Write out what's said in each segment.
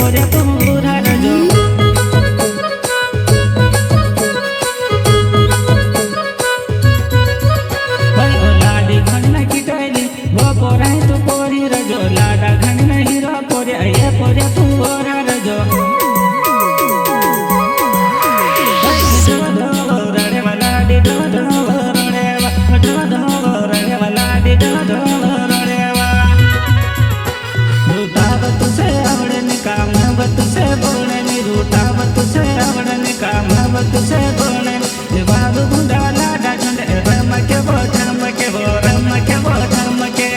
पोरे तू रजो लाडी घन की टैली वो पोरे तू पोरी रजो लाडा घन नहीं रो पोरे ये पोरे तू रजो तुसे बोलने तुसे आवड़ने काम तुसे बोलने बाबू बुंदा लाडा झंडे रम के वो रम के वो रम के वो रम के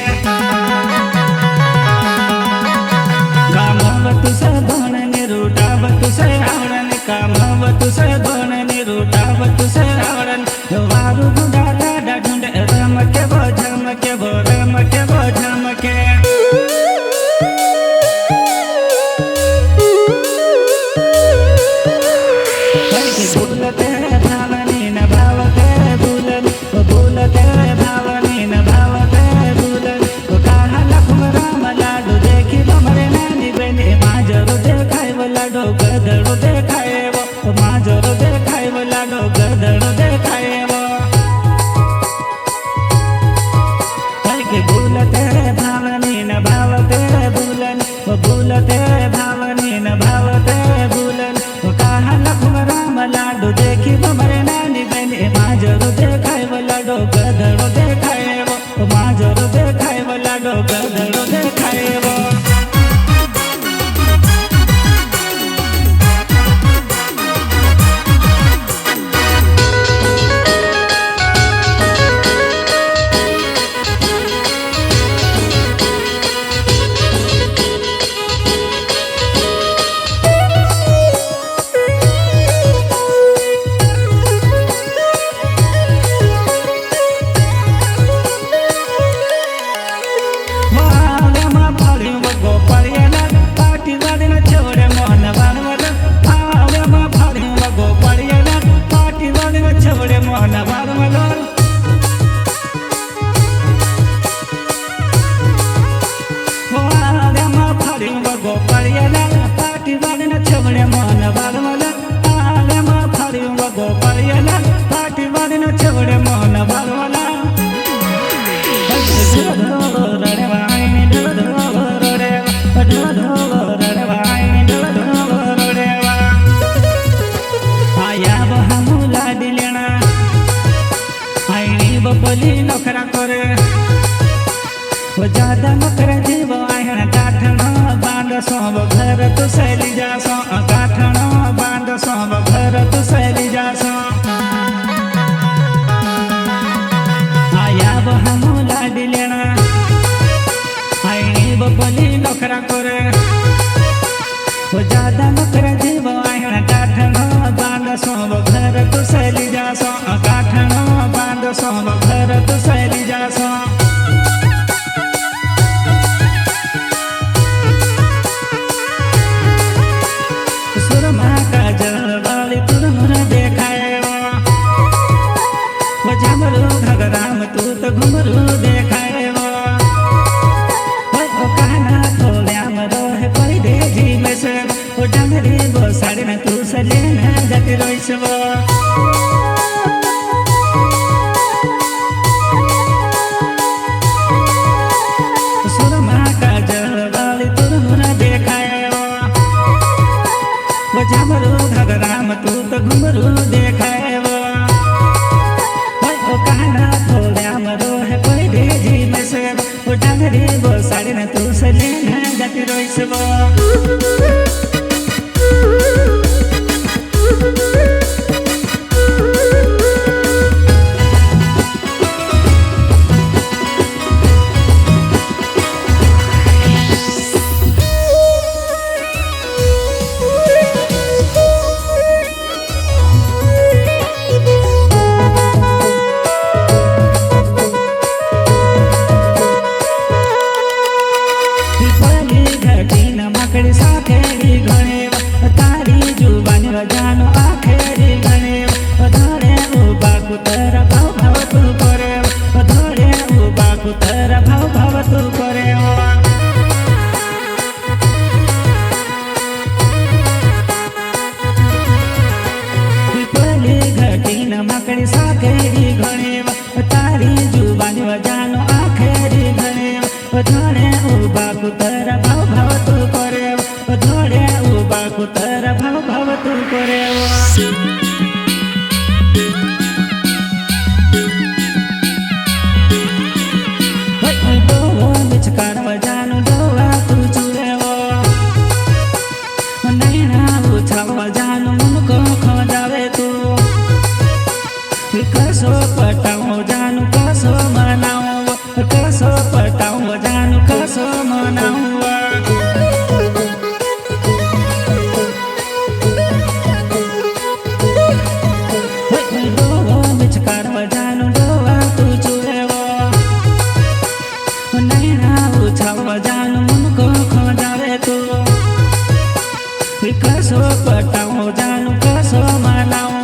काम तुसे बोलने रूटा तुसे आवड़ने काम तुसे बोलने रूटा तुसे आवड़ने बाबू बुंदा लाडा झंडे रम के वो रम के वो रम के वो रम के गदड़ो देखाए वो माजरो देखाए वो लाडो गदड़ो देखाए वो भूलते भावनी न भावते भूलन वो भूलते भावनी न भावते भूलन वो कहा लखुम राम लाडो देखी वो मरे नानी बहनी माजरो देखाए वो लाडो गदड़ो देखाए वो माजरो देखाए वो लाडो गदड़ो देखाए वो बपली नखरा करे वो ज्यादा नखरा जीव आहन काठना बांध सब घर तू सैली जासो काठना बांध सब घर तू सैली जासो आया वो हम लाडी लेना आई बपली नखरा करे वो ज्यादा नखरा जीव आहन काठना बांध सब घर तू सैली जासो काठना बांध सब घर तू सैली जासो सुरमा का जलवाली तुरमुर देखाए वो झमरू घगराम तू तो घुमरू देखाए वो कहना थोड़्याम रोहे कोई दे जी में से वो डंगरी वो साड़ी में तू से लेना जाती रोइस वो झमरू घगराम तू तो घुमरू देखाए वो कहना थोड़्याम रोहे कोई दे जी में से वो डंगरी वो साड़ी में तू से लेना जाती रोइस वो घटी न मकड़ी साथे कसो पटाऊ जानू कसो मनाऊ